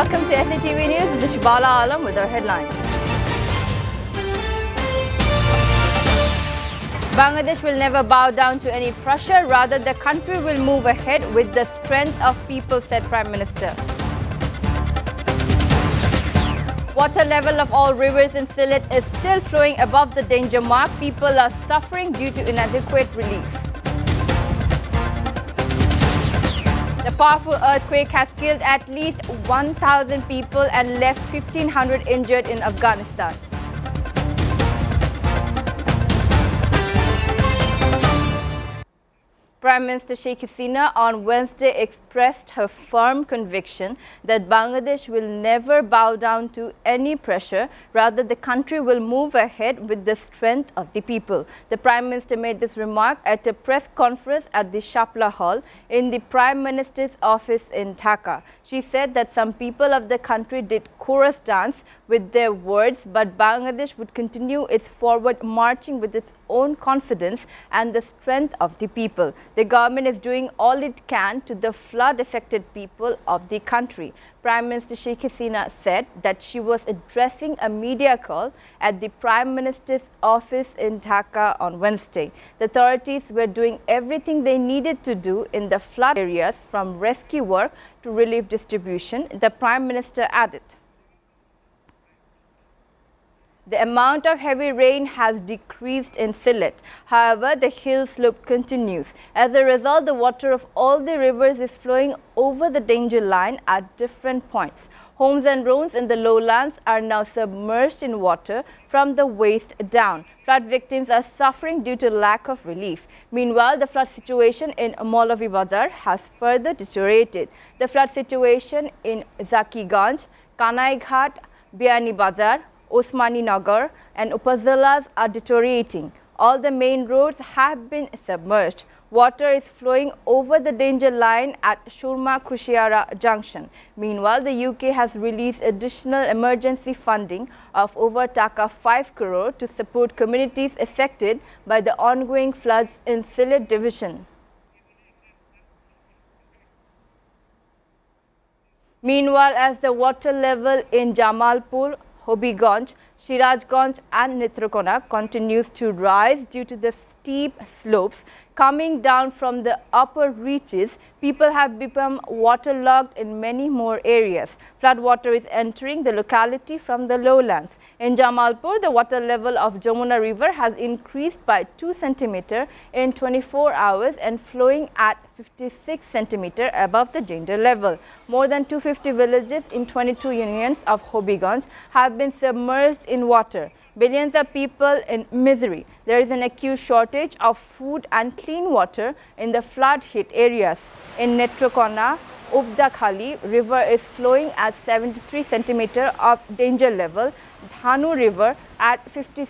Welcome to SATV News. This is Shibala Alam with our headlines. Bangladesh will never bow down to any pressure. Rather, the country will move ahead with the strength of people, said Prime Minister. Water level of all rivers in Sylhet is still flowing above the danger mark. People are suffering due to inadequate relief. The powerful earthquake has killed at least 1,000 people and left 1,500 injured in Afghanistan. Prime Minister Sheikh Hasina on Wednesday expressed her firm conviction that Bangladesh will never bow down to any pressure. Rather, the country will move ahead with the strength of the people. The Prime Minister made this remark at a press conference at the Shapla Hall in the Prime Minister's office in Dhaka. She said that some people of the country did chorus dance with their words, but Bangladesh would continue its forward marching with its own confidence and the strength of the people. The government is doing all it can to the flood-affected people of the country. Prime Minister Sheikh Hasina said that she was addressing a media call at the Prime Minister's office in Dhaka on Wednesday. The authorities were doing everything they needed to do in the flood areas, from rescue work to relief distribution, the Prime Minister added. The amount of heavy rain has decreased in Sylhet. However, the hill slope continues. As a result, the water of all the rivers is flowing over the danger line at different points. Homes and roads in the lowlands are now submerged in water from the waist down. Flood victims are suffering due to lack of relief. Meanwhile, the flood situation in Maulavi Bazar has further deteriorated. The flood situation in Zakiganj, Kanaighat, Biani Bazar, Osmani Nagar and Upazilas are deteriorating. All the main roads have been submerged. Water is flowing over the danger line at Shurma Kushiara Junction. Meanwhile, the UK has released additional emergency funding of over Taka 5 crore to support communities affected by the ongoing floods in Sylhet division. Meanwhile, as the water level in Jamalpur, Hobiganj, Sirajganj and Netrokona continues to rise due to the steep slopes coming down from the upper reaches, people have become waterlogged in many more areas. Flood water is entering the locality from the lowlands. In Jamalpur, the water level of Jamuna River has increased by 2 cm in 24 hours and flowing at 56 cm above the danger level. More than 250 villages in 22 unions of Hobiganj have been submerged in water. Billions of people in misery. There is an acute shortage of food and clean water in the flood-hit areas. In Netrokona, Ubdakhali River is flowing at 73 cm of danger level. Dhanu River at 50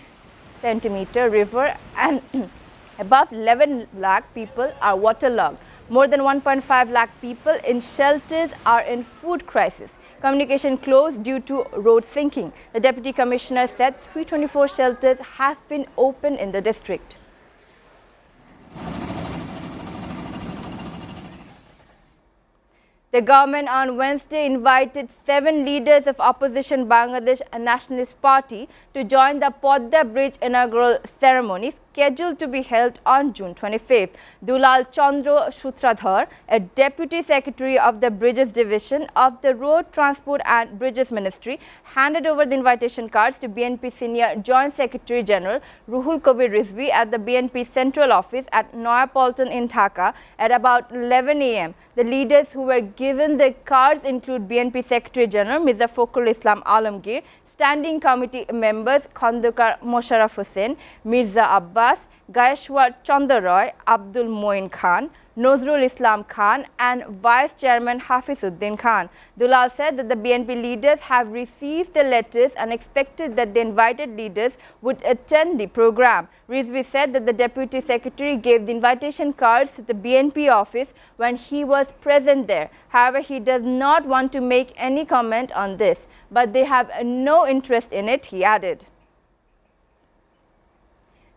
cm river and above 11 lakh people are waterlogged. More than 1.5 lakh people in shelters are in food crisis. Communication closed due to road sinking. The Deputy Commissioner said 324 shelters have been opened in the district. The government on Wednesday invited 7 leaders of opposition Bangladesh Nationalist Party to join the Podda Bridge inaugural ceremony scheduled to be held on June 25th. Dulal Chandra Sutradhar, a Deputy Secretary of the Bridges Division of the Road Transport and Bridges Ministry, handed over the invitation cards to BNP Senior Joint Secretary General Ruhul Kabir Rizvi at the BNP Central Office at Noyapolton in Dhaka at about 11 a.m. The leaders who were given the cards include BNP Secretary General Mirza Fakhrul Islam Alamgir, Standing Committee members Khandokar Mosharraf Hussain, Mirza Abbas, Gayeshwar Chandra Roy, Abdul Moin Khan, Nazrul Islam Khan and Vice Chairman Hafizuddin Khan. Dulal said that the BNP leaders have received the letters and expected that the invited leaders would attend the program. Rizvi said that the Deputy Secretary gave the invitation cards to the BNP office when he was present there. However, he does not want to make any comment on this, but they have no interest in it, he added.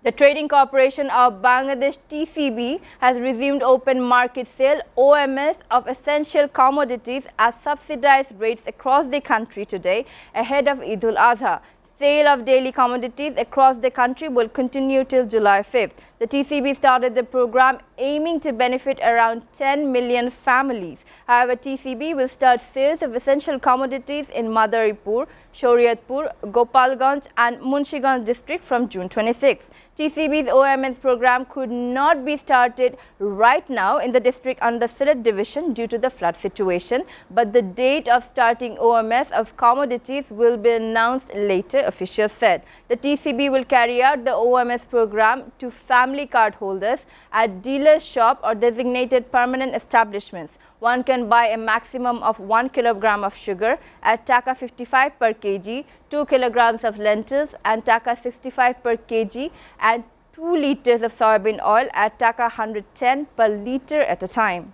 The Trading Corporation of Bangladesh (TCB) has resumed open market sale (OMS) of essential commodities at subsidized rates across the country today ahead of Eid al-Adha. Sale of daily commodities across the country will continue till July 5th. The TCB started the program aiming to benefit around 10 million families. However, TCB will start sales of essential commodities in Madaripur, Shariatpur, Gopalganj and Munshiganj district from June 26. TCB's OMS program could not be started right now in the district under Sylhet division due to the flood situation, but the date of starting OMS of commodities will be announced later, officials said. The TCB will carry out the OMS program to family card holders at dealer's shop or designated permanent establishments. One can buy a maximum of 1 kilogram of sugar at Taka 55 per kg, 2 kilograms of lentils and Taka 65 per kg and 2 liters of soybean oil at Taka 110 per liter at a time.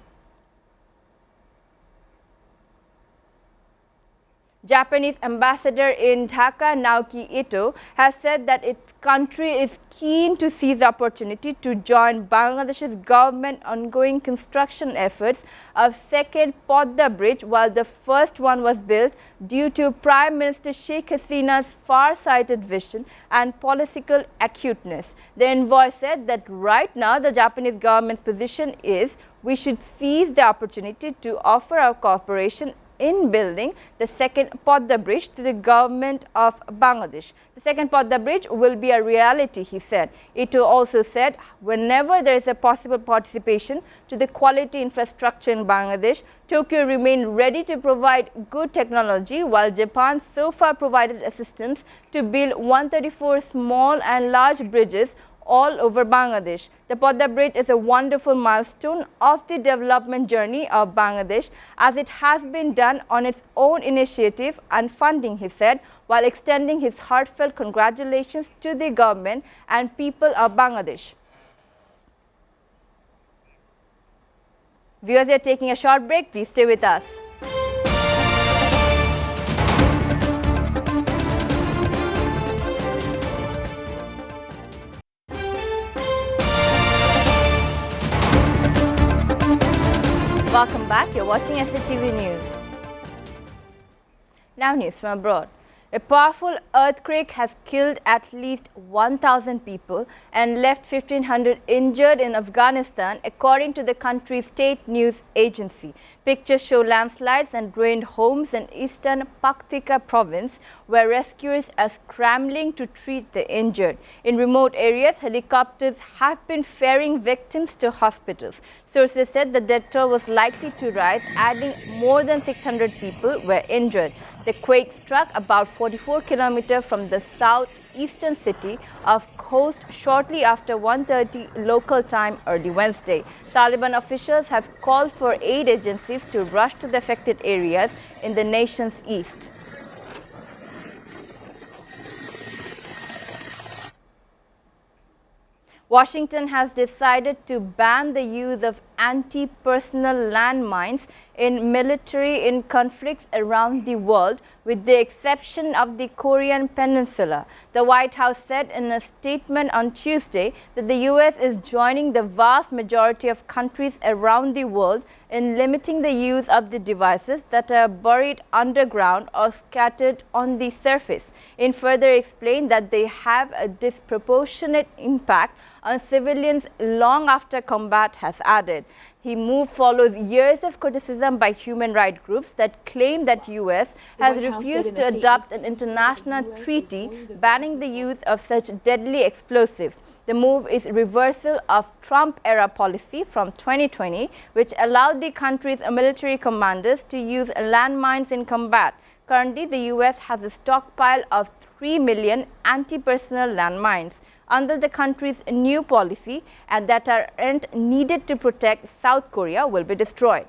Japanese ambassador in Dhaka, Naoki Ito, has said that its country is keen to seize the opportunity to join Bangladesh's government ongoing construction efforts of second Podda Bridge while the first one was built due to Prime Minister Sheikh Hasina's far-sighted vision and political acuteness. The envoy said that right now the Japanese government's position is we should seize the opportunity to offer our cooperation in building the second Podda Bridge to the government of Bangladesh. The second Podda Bridge will be a reality, he said. Ito also said whenever there is a possible participation to the quality infrastructure in Bangladesh, Tokyo remained ready to provide good technology while Japan so far provided assistance to build 134 small and large bridges all over Bangladesh. The Podda Bridge is a wonderful milestone of the development journey of Bangladesh as it has been done on its own initiative and funding, he said, while extending his heartfelt congratulations to the government and people of Bangladesh. Viewers, we are taking a short break. Please stay with us. Welcome back. You're watching SATV News. Now news from abroad. A powerful earthquake has killed at least 1,000 people and left 1,500 injured in Afghanistan, according to the country's state news agency. Pictures show landslides and ruined homes in eastern Paktika province, where rescuers are scrambling to treat the injured. In remote areas, helicopters have been ferrying victims to hospitals. Sources said the death toll was likely to rise, adding more than 600 people were injured. The quake struck about 44 kilometers from the southeastern city of Khost shortly after 1:30 local time early Wednesday. Taliban officials have called for aid agencies to rush to the affected areas in the nation's east. Washington has decided to ban the use of anti-personnel landmines in military in conflicts around the world, with the exception of the Korean Peninsula. The White House said in a statement on Tuesday that the U.S. is joining the vast majority of countries around the world in limiting the use of the devices that are buried underground or scattered on the surface. It further explained that they have a disproportionate impact on civilians long after combat has added. The move follows years of criticism by human rights groups that claim that U.S. has refused to adopt an international treaty banning the use of such deadly explosives. The move is reversal of Trump-era policy from 2020, which allowed the country's military commanders to use landmines in combat. Currently, the U.S. has a stockpile of 3 million anti-personnel landmines under the country's new policy, and that aren't needed to protect South Korea will be destroyed.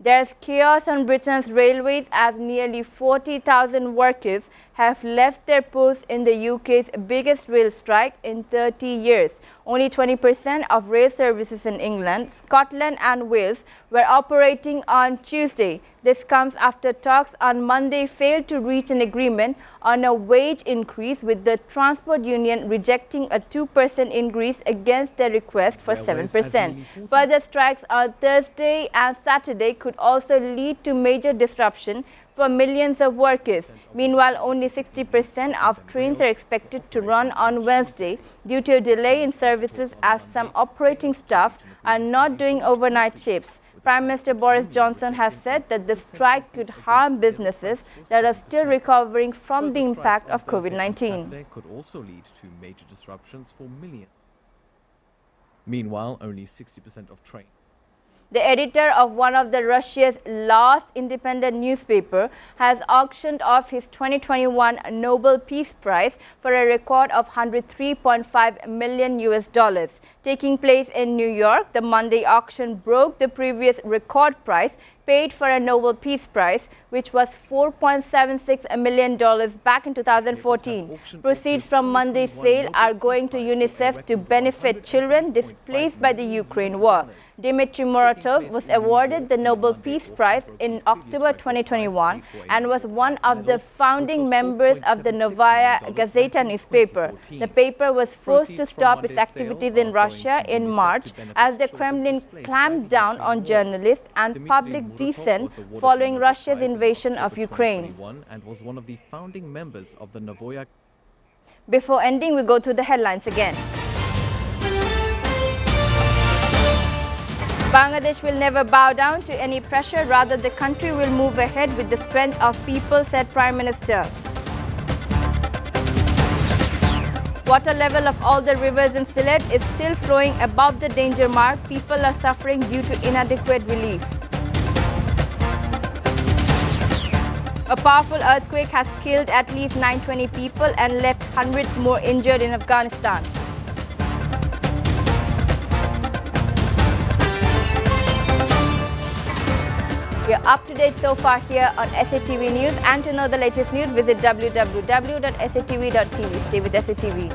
There's chaos on Britain's railways as nearly 40,000 workers have left their posts in the UK's biggest rail strike in 30 years. Only 20% of rail services in England, Scotland and Wales were operating on Tuesday. This comes after talks on Monday failed to reach an agreement on a wage increase, with the transport union rejecting a 2% increase against their request for 7%. Further strikes on Thursday and Saturday could also lead to major disruption for millions of workers. Meanwhile, only 60% of trains are expected to run on Wednesday due to a delay in services, as some operating staff are not doing overnight shifts. Prime Minister Boris Johnson has said that the strike could harm businesses that are still recovering from the impact of COVID-19. Could also lead to major disruptions for millions. Meanwhile, only 60% of trains. The editor of one of Russia's last independent newspaper has auctioned off his 2021 Nobel Peace Prize for a record of $103.5 million. Taking place in New York, the Monday auction broke the previous record price paid for a Nobel Peace Prize, which was $4.76 million back in 2014. Proceeds from Monday's sale are going to UNICEF to benefit children displaced by the Ukraine war. Dmitry Muratov was awarded the Nobel Peace Prize in October 2021 and was one of the founding members of the Novaya Gazeta newspaper. The paper was forced to stop its activities in Russia in March as the Kremlin clamped down on journalists and public dissent following Russia's invasion of Ukraine. And was one of the founding members of the Novaya. Before ending, we go through the headlines again. Bangladesh will never bow down to any pressure. Rather, the country will move ahead with the strength of people, said Prime Minister. Water level of all the rivers in Sylhet is still flowing above the danger mark. People are suffering due to inadequate relief. A powerful earthquake has killed at least 920 people and left hundreds more injured in Afghanistan. You're up to date so far here on SATV News, and to know the latest news, visit www.satv.tv. Stay with SATV.